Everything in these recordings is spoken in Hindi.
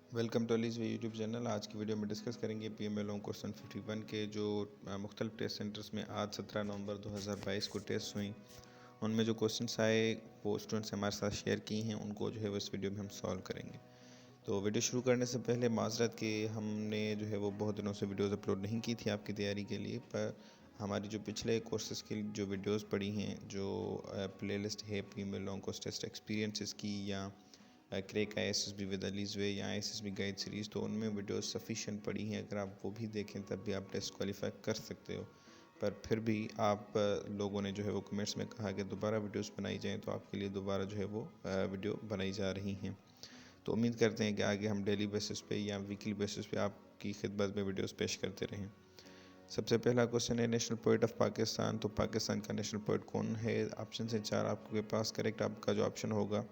Welcome to Ali's way YouTube channel. आज की वीडियो में डिस्कस करेंगे PML ऑन क्वेश्चन 51 के जो मुख्तलिफ टेस्ट सेंटर्स में आज 17 नवंबर 2022 को टेस्ट हुई, उनमें जो क्वेश्चंस आए वो स्टूडेंट्स हमारे साथ शेयर की हैं, उनको जो है वो इस वीडियो में हम सॉल्व करेंगे। तो वीडियो शुरू करने से पहले माजरत कि हमने जो है वो बहुत दिनों से वीडियोज़ अपलोड नहीं की थी आपकी तैयारी के लिए, पर हमारी जो पिछले कोर्सेज़ की जो वीडियोज़ पड़ी हैं, जो प्लेलिस्ट है PML on question test experiences की या crack ISSB with Ali's way या ISSB गाइड सीरीज़, तो उनमें वीडियोस सफिशिएंट पड़ी हैं। अगर आप वो भी देखें तब भी आप टेस्ट क्वालिफाई कर सकते हो। पर फिर भी आप लोगों ने जो है वो कमेंट्स में कहा कि दोबारा वीडियोस बनाई जाएं, तो आपके लिए दोबारा जो है वो वीडियो बनाई जा रही हैं। तो उम्मीद करते हैं कि आगे हम डेली बेसिस पे या वीकली बेसिस पे आपकी खिदमत में वीडियोस पेश करते रहें। सबसे पहला क्वेश्चन है नेशनल पोइट ऑफ पाकिस्तान। तो पाकिस्तान का नेशनल पोइट कौन है? ऑप्शन है 4 आपके पास। करेक्ट आपका जो ऑप्शन होगा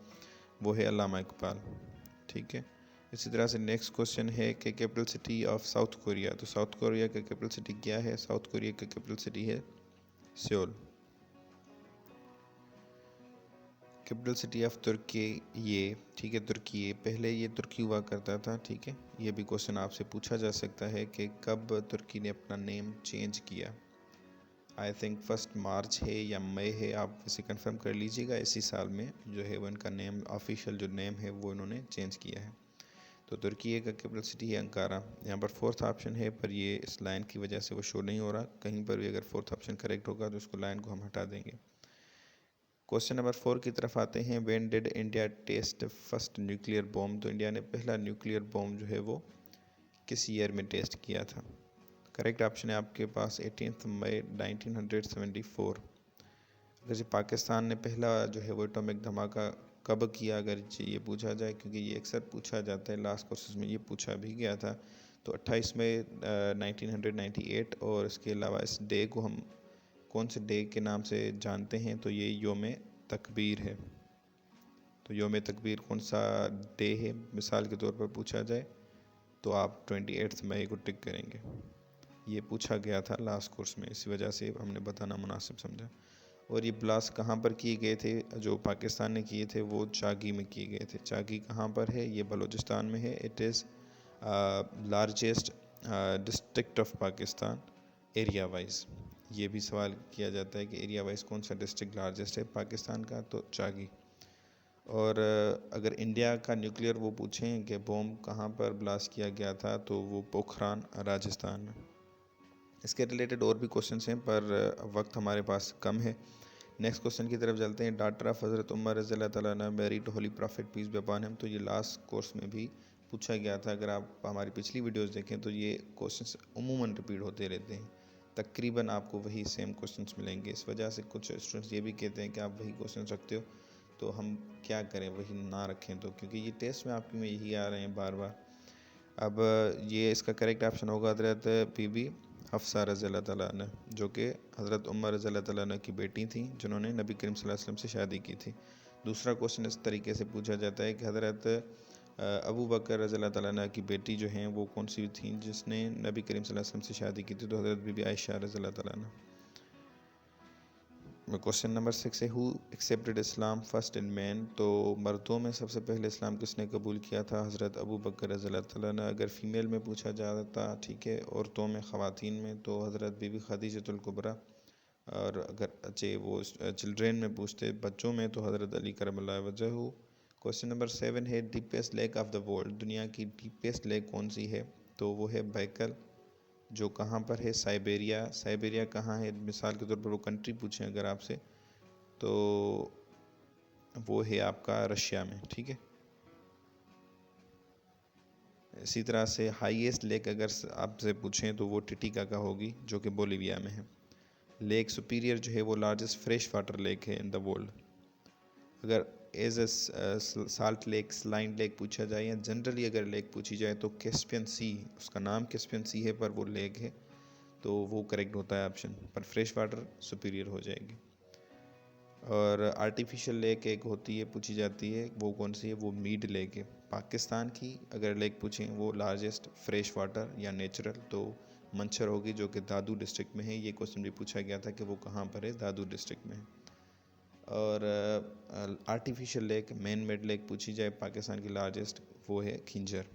वो है अल्लामा इकबाल। ठीक है। इसी तरह से नेक्स्ट क्वेश्चन है कि capital city of south Korea. तो साउथ कोरिया का कैपिटल सिटी क्या है? साउथ कोरिया का कैपिटल सिटी है सियोल। कैपिटल सिटी ऑफ तुर्की, ये ठीक है, तुर्की, ये पहले ये तुर्की हुआ करता था। ठीक है, ये भी क्वेश्चन आपसे पूछा जा सकता है कि कब तुर्की ने अपना नेम चेंज किया। आई थिंक 1 मार्च है या मई है, आप इसे कंफर्म कर लीजिएगा। इसी साल में जो है वो इनका नेम, ऑफिशियल जो नेम है वो इन्होंने चेंज किया है। तो तुर्की का कैपिटल सिटी है अंकारा। यहाँ पर फोर्थ ऑप्शन है, पर ये इस लाइन की वजह से वो शो नहीं हो रहा। कहीं पर भी अगर फोर्थ ऑप्शन करेक्ट होगा तो उसको लाइन को हम हटा देंगे। क्वेश्चन नंबर 4 की तरफ आते हैं। When did India test first nuclear bomb. तो इंडिया ने पहला न्यूक्लियर बॉम्ब जो है वो किस ईयर में टेस्ट किया था? करेक्ट ऑप्शन है आपके पास 18 मई 1974। अगर पाकिस्तान ने पहला जो है वो एटॉमिक धमाका कब किया, अगर ये पूछा जाए, क्योंकि ये अक्सर पूछा जाता है, लास्ट कोर्सेज में ये पूछा भी गया था, तो 28 मई 1998। और इसके अलावा इस डे को हम कौन से डे के नाम से जानते हैं? तो ये योम तकबीर है। तो योम तकबीर कौन सा डे है, मिसाल के तौर पर पूछा जाए तो आप 28 मई को टिक करेंगे। ये पूछा गया था लास्ट कोर्स में, इसी वजह से हमने बताना मुनासिब समझा। और ये ब्लास्ट कहाँ पर किए गए थे? जो पाकिस्तान ने किए थे वो चागी में किए गए थे। चागी कहाँ पर है? ये बलूचिस्तान में है। It is largest district of Pakistan area wise. ये भी सवाल किया जाता है कि एरिया वाइज कौन सा डिस्ट्रिक्ट लार्जेस्ट है पाकिस्तान का, तो चागी। और अगर इंडिया का न्यूक्लियर वो पूछें कि बॉम्ब कहाँ पर ब्लास्ट किया गया था, तो वो पोखरान राजस्थान में। इसके रिलेटेड और भी क्वेश्चंस हैं, पर वक्त हमारे पास कम है। नेक्स्ट क्वेश्चन की तरफ चलते हैं। डॉक्टर ऑफ हज़रत उमर रज़ी अल्लाह तआला अन्हु married holy prophet peace be upon him. तो ये लास्ट कोर्स में भी पूछा गया था। अगर आप हमारी पिछली वीडियोस देखें तो ये क्वेश्चंस उमूमन रिपीट होते रहते हैं, तकरीबन आपको वही सेम क्वेश्चंस मिलेंगे। इस वजह से कुछ स्टूडेंट्स ये भी कहते हैं कि आप वही क्वेश्चन रखते हो, तो हम क्या करें, वही ना रखें तो, क्योंकि ये टेस्ट में आपके में यही आ रहे हैं बार बार। अब ये इसका करेक्ट ऑप्शन होगा हज़रत बीबी हफ्सा रज़ी अल्लाह तआला अन्हा, जो कि हज़रत उमर रज़ी अल्लाह तआला अन्हा की बेटी थी, जिन्होंने नबी करीम सल्लल्लाहु अलैहि वसल्लम से शादी की थी। दूसरा क्वेश्चन इस तरीके से पूछा जाता है कि हज़रत अबू बकर रज़ी अल्लाह तआला अन्हा की बेटी जो हैं वो कौन सी थी जिसने नबी करीम सल्लल्लाहु अलैहि वसल्लम से शादी की थी? तो हज़रत बीबी आयशा रज़ी अल्लाह तआला अन्हा। क्वेश्चन नंबर 6 है। Who accepted Islam first in man. तो मर्दों में सबसे पहले इस्लाम किसने कबूल किया था? हज़रत अबू बकर रज़ी अल्लाह तआला अन्हा। अगर फ़ीमेल में पूछा जाता, ठीक है, औरतों में, ख़वातीन में, तो हज़रत बीबी खदीजतुल कुबरा। और अगर अच्छे वो चिल्ड्रेन में पूछते, बच्चों में, तो हज़रत अली करमल्लाहु वजहहू। क्वेश्चन नंबर 7 है। Deepest lake of the world. दुनिया की डीपेस्ट लेक कौन सी है? तो वो है बैकल, जो कहाँ पर है? साइबेरिया। साइबेरिया कहाँ है? मिसाल के तौर पर वो कंट्री पूछें अगर आपसे, तो वो है आपका रशिया में। ठीक है। इसी तरह से हाईएस्ट लेक अगर आपसे पूछें तो वो टिटिकाका होगी, जो कि बोलिविया में है। लेक सुपीरियर जो है वो लार्जेस्ट फ्रेश वाटर लेक है इन द वर्ल्ड। अगर as a salt lake, saline lake पूछा जाए, या जनरली अगर लेक पूछी जाए, तो कैस्पियन सी, उसका नाम कैस्पियन सी है पर वो लेक है, तो वो करेक्ट होता है ऑप्शन, पर फ्रेश वाटर सुपीरियर हो जाएगी। और आर्टिफिशियल लेक एक होती है, पूछी जाती है, वो कौन सी है? वो मीड लेक है। पाकिस्तान की अगर लेक पूछें, वो लार्जेस्ट फ्रेश वाटर या नेचुरल, तो मंछर होगी, जो कि दादू डिस्ट्रिक्ट में है। ये क्वेश्चन भी पूछा गया था कि वो कहाँ पर है, दादू डिस्ट्रिक्ट में है। और artificial lake, man made lake पूछी जाए पाकिस्तान की लार्जेस्ट, वो है खिंजर।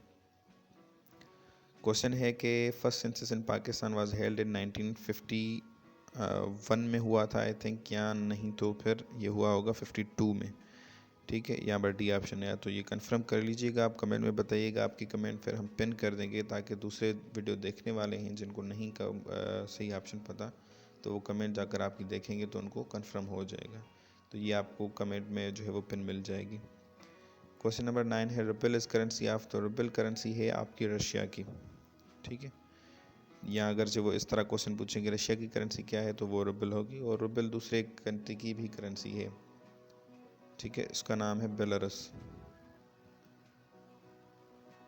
क्वेश्चन है कि first census in Pakistan was held in 1951 में हुआ था आई थिंक, या नहीं तो फिर ये हुआ होगा 52 में। ठीक है, यहाँ पर डी ऑप्शन है, तो ये कंफर्म कर लीजिएगा। आप कमेंट में बताइएगा आपकी कमेंट, फिर हम पिन कर देंगे ताकि दूसरे वीडियो देखने वाले हैं जिनको नहीं सही ऑप्शन पता, तो वो कमेंट जाकर आपकी देखेंगे तो उनको कंफर्म हो जाएगा। तो ये आपको कमेंट में जो है वो पिन मिल जाएगी। क्वेश्चन नंबर 9 है रुपल इस करेंसी ऑफ, तो रुपल करेंसी है आपकी रशिया की। ठीक है, या अगर जो वो इस तरह क्वेश्चन पूछेंगे रशिया की करेंसी क्या है तो वो रुबल होगी, और रुबल दूसरे कंट्री की भी करेंसी है। ठीक है, इसका नाम है बेलारूस।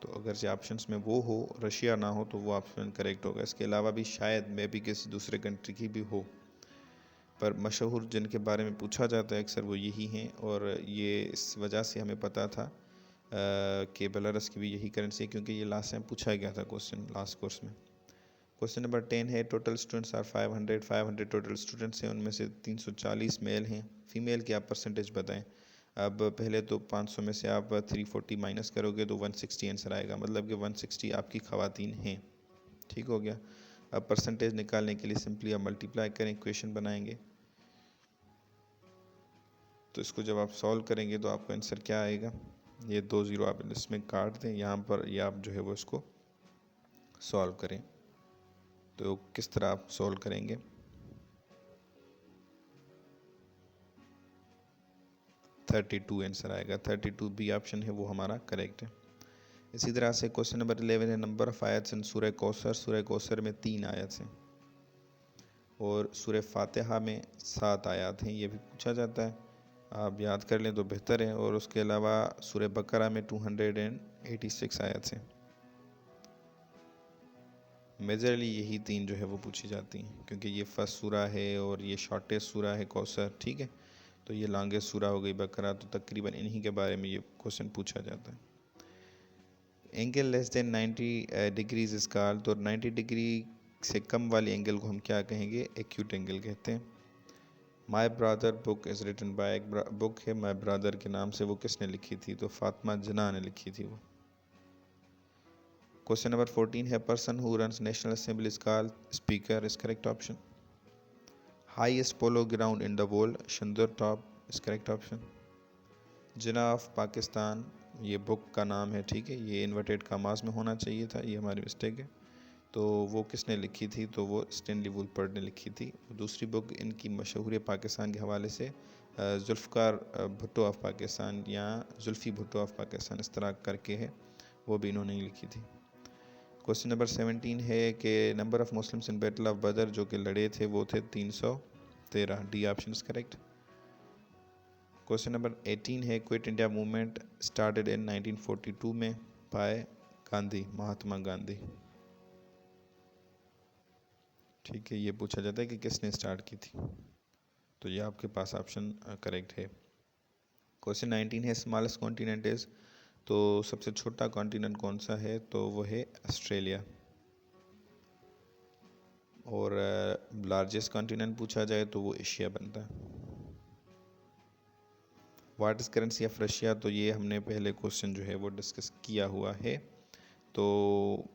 तो अगर से ऑप्शंस में वो हो, रशिया ना हो, तो वो ऑप्शन करेक्ट होगा। इसके अलावा भी शायद मैं भी किसी दूसरे कंट्री की भी हो, पर मशहूर जिनके बारे में पूछा जाता है अक्सर वो यही हैं, और ये इस वजह से हमें पता था कि बेलारूस की भी यही करेंसी है, क्योंकि ये लास्ट टाइम पूछा गया था क्वेश्चन लास्ट कोर्स में। क्वेश्चन नंबर 10 है total students are 500 total students हैं, उनमें से 340 मेल हैं। फीमेल की आप परसेंटेज बताएं। अब पहले तो 500 में से आप 340 माइनस करोगे तो 160 आंसर आएगा, मतलब कि 160 आपकी ख़वातीन हैं। ठीक हो गया। अब परसेंटेज निकालने के लिए सिंपली आप मल्टीप्लाई करें, इक्वेशन बनाएंगे। तो इसको जब आप सॉल्व करेंगे तो आपका आंसर क्या आएगा, ये 2 ज़ीरो आप इसमें काट दें यहाँ पर, या आप जो है वो इसको सॉल्व करें। तो किस तरह आप सॉल्व करेंगे, थर्टी टू आंसर आएगा। 32 बी ऑप्शन है वो हमारा करेक्ट है। इसी तरह से क्वेश्चन नंबर 11 है नंबर ऑफ आयत्स इन सूरह कौसर। सूरह कौसर में 3 आयत हैं, और सूरह फातिहा में 7 आयत हैं, ये भी पूछा जाता है। आप याद कर लें तो बेहतर है। और उसके अलावा सूरह बकरा में 286 आयत हैं। मेजरली यही 3 जो है वो पूछी जाती हैं, क्योंकि ये फर्स्ट सूरा है और ये शॉर्टेस्ट सूरा है कौसर। ठीक है, तो ये लॉन्गेस्ट सूरा हो गई बकरा, तो तकरीबन इन्हीं के बारे में ये क्वेश्चन पूछा जाता है। Angle less than 90 degrees is called, तो 90 डिग्री से कम वाले एंगल को हम क्या कहेंगे, एक्यूट एंगल कहते हैं। My brother book is written by, एक बुक है माई ब्रदर के नाम से, वो किसने लिखी थी, तो फातिमा जना ने लिखी थी वो। क्वेश्चन नंबर 14 है person who runs national assembly is called speaker, is correct option. Highest polo ground in the world, Shandur top, is correct option. Jinnah of Pakistan, ये बुक का नाम है। ठीक है, ये इन्वर्टेड कामास में होना चाहिए था, ये हमारी मिस्टेक है। तो वो किसने लिखी थी, तो वो स्टैनली वुलपर्ट ने लिखी थी। दूसरी बुक इनकी मशहूर पाकिस्तान के हवाले से जुल्फ़कार भुट्टो ऑफ पाकिस्तान, या जुल्फ़ी भुट्टो ऑफ पाकिस्तान, इस तरह करके है, वो भी इन्होंने लिखी थी। क्वेश्चन नंबर 17 है कि number of Muslims in battle of बदर, जो कि लड़े थे, वो थे 313, D option is correct. Question number 18 है quit India movement started in 1942 में बाय गांधी, महात्मा गांधी। ठीक है, ये पूछा जाता है कि किसने स्टार्ट की थी, तो ये आपके पास ऑप्शन करेक्ट है। क्वेश्चन 19 है स्मॉलेस्ट कॉन्टिनेंट इज, तो सबसे छोटा कॉन्टिनेंट कौन सा है, तो वो है ऑस्ट्रेलिया। और लार्जेस्ट कॉन्टिनेंट पूछा जाए तो वो एशिया बनता है। What is currency of Russia, तो ये हमने पहले क्वेश्चन जो है वो डिस्कस किया हुआ है। तो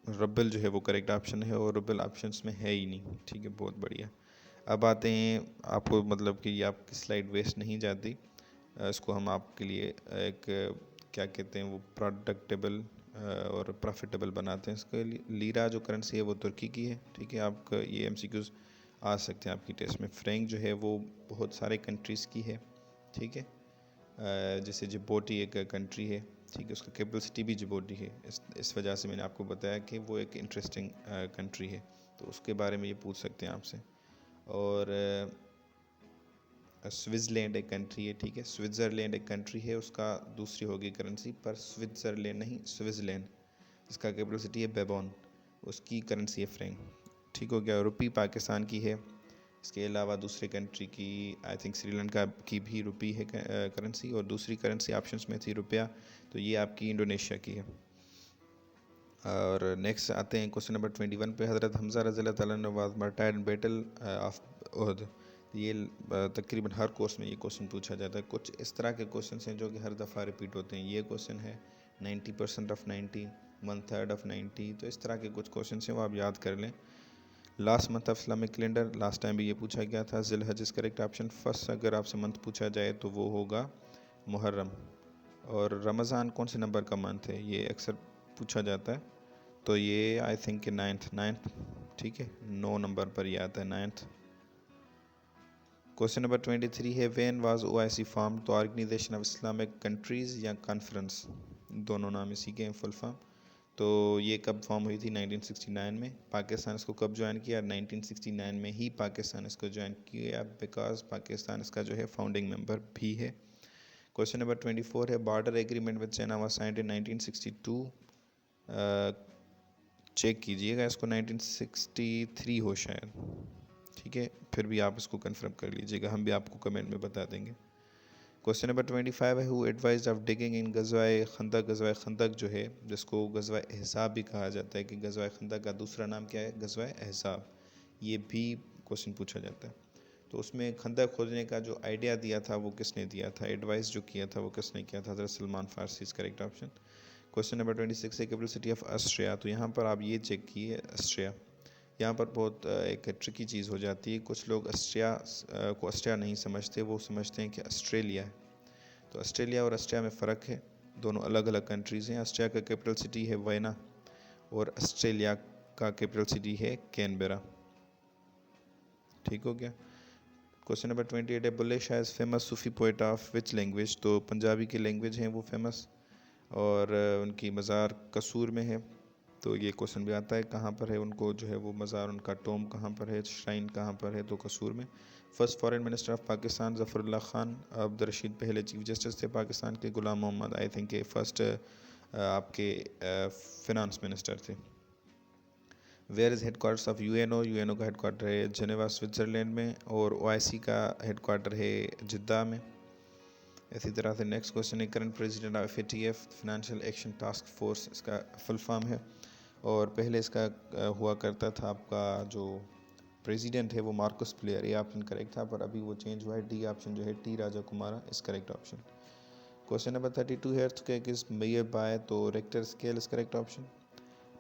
रबल जो है वो करेक्ट ऑप्शन है, और रबल ऑप्शंस में है ही नहीं। ठीक है, बहुत बढ़िया। अब आते हैं, आपको मतलब कि आपकी स्लाइड वेस्ट नहीं जाती, इसको हम आपके लिए एक क्या कहते हैं वो प्रोडक्टेबल और प्रॉफिटेबल बनाते हैं। इसके लीरा जो करेंसी है वो तुर्की की है। ठीक है, आपका ये एमसीक्यूज आ सकते हैं आपकी टेस्ट में। फ्रैंक जो है वो बहुत सारे कंट्रीज़ की है। ठीक है, जैसे जिबोटी एक कंट्री है। ठीक है, उसका कैपिटल सिटी भी जिबोटी है। इस वजह से मैंने आपको बताया कि वो एक इंटरेस्टिंग कंट्री है, तो उसके बारे में ये पूछ सकते हैं आपसे। और स्विट्ज़रलैंड एक कंट्री है। ठीक है, स्विट्ज़रलैंड एक कंट्री है, उसका दूसरी होगी करेंसी, पर स्विट्ज़रलैंड नहीं, स्विट्ज़रलैंड, जिसका कैपिटल सिटी है बेबॉन, उसकी करेंसी है फ्रैंक। ठीक हो गया। रुपी पाकिस्तान की है। इसके अलावा दूसरे कंट्री की आई थिंक श्रीलंका की भी रुपी है करेंसी, और दूसरी करेंसी ऑप्शंस में थी रुपया, तो ये आपकी इंडोनेशिया की है। और नेक्स्ट आते हैं क्वेश्चन नंबर 21 पे। हज़रत हमज़ा रज़ियल्लाहु ताला अन्हु वाज मार्टायर्ड इन बैटल ऑफ उहद। ये तकरीबन हर कोर्स में ये क्वेश्चन पूछा जाता है। कुछ इस तरह के क्वेश्चन हैं जो कि हर दफ़ा रिपीट होते हैं। ये क्वेश्चन है 90% ऑफ 90, 1/3 ऑफ 90। तो इस तरह के कुछ क्वेश्चन हैं वो आप याद कर लें। Last month of Islamic calendar, last time भी ये पूछा गया था। ज़िलहज इज़ करेक्ट ऑप्शन। फर्स्ट अगर आपसे मंथ पूछा जाए तो वो होगा मुहर्रम। और रमज़ान कौन से नंबर का मंथ है, ये अक्सर पूछा जाता है, तो ये आई थिंक कि नाइन्थ, ठीक है, 9 नंबर पर ये आता है 9th। क्वेश्चन नंबर 23 है व्हेन वाज ओआईसी फॉर्म, तो ऑर्गेनाइजेशन ऑफ इस्लामिक कंट्रीज़ या कॉन्फ्रेंस, दोनों नाम इसी के हैं फुल फॉर्म। तो ये कब फॉर्म हुई थी? 1969 में। पाकिस्तान इसको कब ज्वाइन किया? 1969 में ही पाकिस्तान इसको ज्वाइन किया, बिकॉज पाकिस्तान इसका जो है फाउंडिंग मेंबर भी है। क्वेश्चन नंबर 24 है border agreement with China was signed in 1962। Check कीजिएगा इसको, 1963 हो शायद, ठीक है, फिर भी आप इसको कंफर्म कर लीजिएगा, हम भी आपको कमेंट में बता देंगे। क्वेश्चन नंबर 25 है who advised of digging in गज़वाए खंदक। गज़वाए खंदक जो है, जिसको गज़वाए अहज़ाब भी कहा जाता है, कि गज़वाए खंदक का दूसरा नाम क्या है? गज़वाए अहज़ाब। ये भी क्वेश्चन पूछा जाता है। तो उसमें खंदक खोदने का जो आइडिया दिया था वो किसने दिया था? एडवाइस जो किया था वो किसने किया था? हज़रत सलमान फ़ारसी is correct option. Question number 26 है कैपिटल सिटी ऑफ ऑस्ट्रिया। तो यहाँ पर आप ये चेक किए ऑस्ट्रिया, यहाँ पर बहुत एक ट्रिकी चीज़ हो जाती है। कुछ लोग ऑस्ट्रिया को ऑस्ट्रिया नहीं समझते, वो समझते हैं कि ऑस्ट्रेलिया है। तो ऑस्ट्रेलिया और ऑस्ट्रिया में फ़र्क है, दोनों अलग अलग कंट्रीज़ हैं। ऑस्ट्रिया का कैपिटल सिटी है वियना और ऑस्ट्रेलिया का कैपिटल सिटी है कैनबेरा। ठीक हो गया। क्वेश्चन नंबर 28 है Bulleh Shah is famous Sufi poet of which language. तो पंजाबी की लैंग्वेज हैं वो फेमस, और उनकी मज़ार कसूर में है। तो ये क्वेश्चन भी आता है कहाँ पर है उनको जो है वो मज़ार, उनका टोम कहाँ पर है, श्राइन कहाँ पर है? तो कसूर में। First foreign minister of Pakistan Zafarullah Khan Abdul Rashid पहले चीफ जस्टिस थे पाकिस्तान के। Ghulam Mohammad I think first आपके फिनांस मिनिस्टर थे। Where is headquarters of UNO. UNO का हेड क्वार्टर है जेनेवा स्विट्ज़रलैंड में, और ओआईसी का हेड क्वार्टर है जिद्दा में। इसी तरह से नेक्स्ट क्वेश्चन है current president of FATF financial action task force, इसका फुल फॉर्म है। और पहले इसका हुआ करता था आपका जो प्रेसिडेंट है वो मार्कस प्लेयर, ये ऑप्शन करेक्ट था, पर अभी वो चेंज हुआ है। डी ऑप्शन जो है टी राजा कुमारा इस करेक्ट ऑप्शन। क्वेश्चन नंबर 32 है अर्थक्वेक इज मेजर्ड बाय, तो Richter scale is correct option.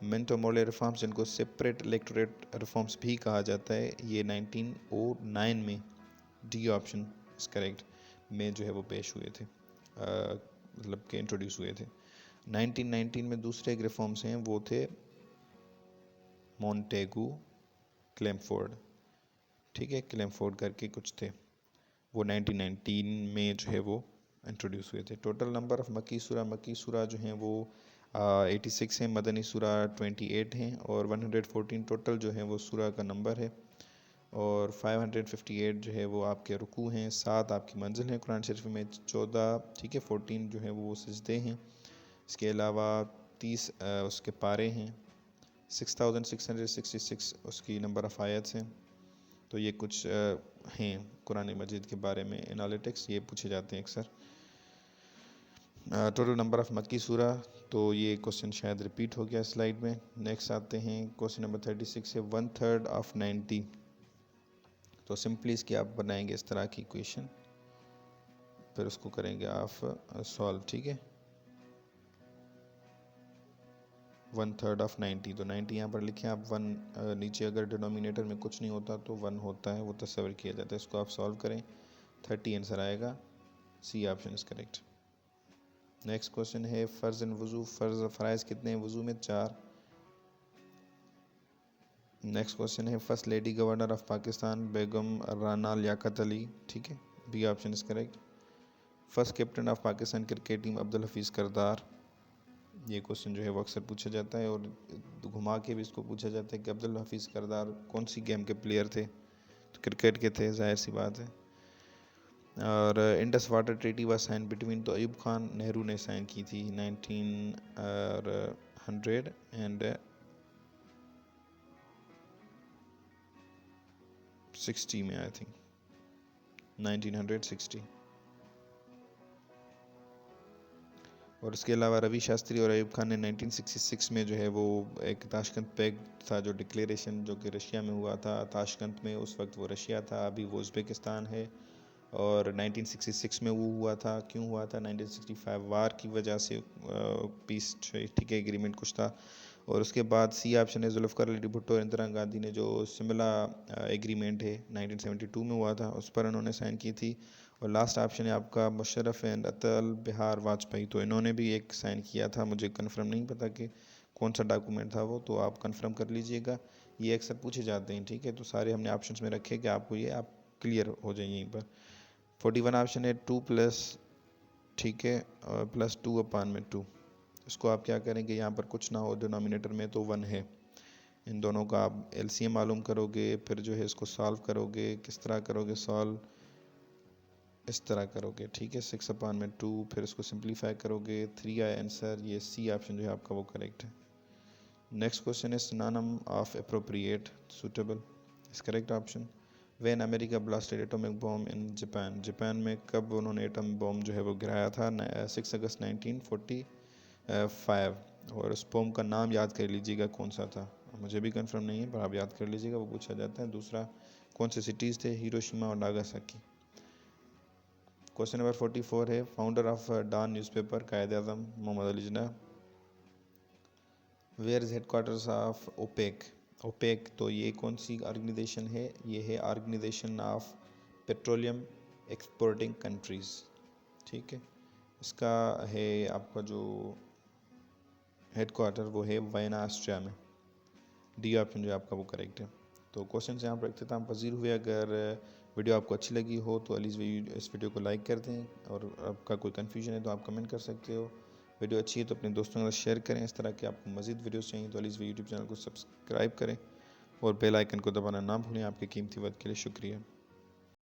Minto Morley reforms, जिनको सेपरेट इलेक्टोरेट रिफॉर्म्स भी कहा जाता है, ये 1909 में, डी ऑप्शन इज करेक्ट, में जो है वो पेश हुए थे, मतलब के इंट्रोड्यूस हुए थे। 1919 में दूसरे एक रिफॉर्म्स हैं वो थे मॉन्टेगू क्लेमफोर्ड, ठीक है, क्लेमफोर्ड करके कुछ थे, वो 1919 में जो है वो इंट्रोड्यूस हुए थे। टोटल नंबर ऑफ मक्की सूरा जो हैं वो 86 हैं, मदनी सूरा 28 हैं, और 114 टोटल जो है वो सूरा का नंबर है, और 558 जो है वो आपके रुकू हैं, 7 आपकी मंजिल हैं कुरान शरीफ में, 14 ठीक है 14 जो है वो सजदे हैं। इसके अलावा 30 उसके पारे हैं, 6666 उसकी नंबर ऑफ़ आयत्स हैं। तो ये कुछ हैं कुरान मजीद के बारे में एनालिटिक्स, ये पूछे जाते हैं अक्सर। टोटल नंबर ऑफ़ मक्की सूरा, तो ये क्वेश्चन शायद रिपीट हो गया स्लाइड में। नेक्स्ट आते हैं क्वेश्चन नंबर 36 है 1/3 ऑफ 90। तो सिंपली इसकी आप बनाएंगे इस तरह की इक्वेशन, फिर उसको करेंगे आप सॉल्व, ठीक है। 1/3 ऑफ 90, तो 90 यहाँ पर लिखें आप। 1 नीचे अगर डिनोमिनेटर में कुछ नहीं होता तो 1 होता है, वो तस्वर किया जाता है। इसको आप सॉल्व करें, 30 आंसर आएगा, C option is correct. Next question है फ़र्ज़ इन वज़ू, फ़राइज़ कितने हैं वज़ू में? 4। नेक्स्ट क्वेश्चन है first lady governor of Pakistan Begum Rana Liaquat Ali, ठीक है, B option is correct. First captain of Pakistan cricket team Abdul Hafeez Kardar, ये क्वेश्चन जो है वो अक्सर पूछा जाता है, और घुमा के भी इसको पूछा जाता है कि अब्दुल हफीज़ करदार कौन सी गेम के प्लेयर थे? तो क्रिकेट के थे, जाहिर सी बात है। और Indus water treaty was sign between, तो अयूब खान नेहरू ने साइन की थी 1960 में, आई थिंक 1960। और इसके अलावा रवि शास्त्री और अयूब खान ने 1966 में जो है वो एक ताशकंद पैक्ट था, जो डिक्लेरेशन जो कि रशिया में हुआ था, ताशकंद में, उस वक्त वो रशिया था, अभी वो उज़्बेकिस्तान है। और 1966 में वो हुआ था। क्यों हुआ था? 1965 वार की वजह से पीस, ठीक है, एग्रीमेंट कुछ था। और उसके बाद सी ऑप्शन है जुल्फ़िकार अली भुट्टो और इंदिरा गांधी ने जो शिमला एग्रीमेंट है 1972 में हुआ था, उस पर उन्होंने साइन की थी। और लास्ट ऑप्शन है आपका मुशर्रफ एंड अटल बिहार वाजपेयी, तो इन्होंने भी एक साइन किया था। मुझे कंफर्म नहीं पता कि कौन सा डॉक्यूमेंट था वो, तो आप कंफर्म कर लीजिएगा। ये अक्सर पूछे जाते हैं, ठीक है, तो सारे हमने ऑप्शंस में रखे कि आपको ये आप क्लियर हो जाए यहीं पर। 41 ऑप्शन है 2 प्लस, ठीक है, प्लस 2 अपान में 2। इसको आप क्या करेंगे, यहाँ पर कुछ ना हो डिनोमिनेटर में तो 1 है, इन दोनों का आप एलसीएम मालूम करोगे, फिर जो है इसको सॉल्व करोगे। किस तरह करोगे सॉल्व? इस तरह करोगे, ठीक है, 6 अपान में 2, फिर इसको सिंप्लीफाई करोगे, 3 आया आंसर। ये सी ऑप्शन जो है आपका वो करेक्ट है। नेक्स्ट क्वेश्चन है synonym of appropriate, suitable is correct option. When America blasted atomic bomb in Japan, Japan में कब उन्होंने एटम बॉम्ब जो है वो गिराया था? 6 अगस्त 1945। और उस बॉम्ब का नाम याद कर लीजिएगा कौन सा था, मुझे भी कंफर्म नहीं है पर आप याद कर लीजिएगा, वो पूछा जाता है। दूसरा, कौन से सिटीज़ थे? हिरोशिमा और नागासाकी। क्वेश्चन नंबर 44 है founder of Dawn newspaper, Quaid Azam Mohammad Ali Jinnah. Where is headquarters of OPEC? OPEC तो ये कौन सी ऑर्गेनाइजेशन है? ये है organization of petroleum exporting countries, ठीक है। इसका है आपका जो हेडक्वार्टर वो है वायना ऑस्ट्रिया में। डी ऑप्शन जो है आपका वो करेक्ट है। तो क्वेश्चन यहाँ पर इख्तिताम पजीर हुए। अगर वीडियो आपको अच्छी लगी हो तो प्लीज़ इस वीडियो को लाइक कर दें, और आपका कोई कन्फ्यूजन है तो आप कमेंट कर सकते हो। वीडियो अच्छी है तो अपने दोस्तों के साथ शेयर करें। इस तरह के आपको मज़ीद वीडियोस चाहिए तो प्लीज़ यूट्यूब चैनल को सब्सक्राइब करें और बेल आइकन को दबाना ना भूलें। आपके कीमती वक्त के लिए शुक्रिया।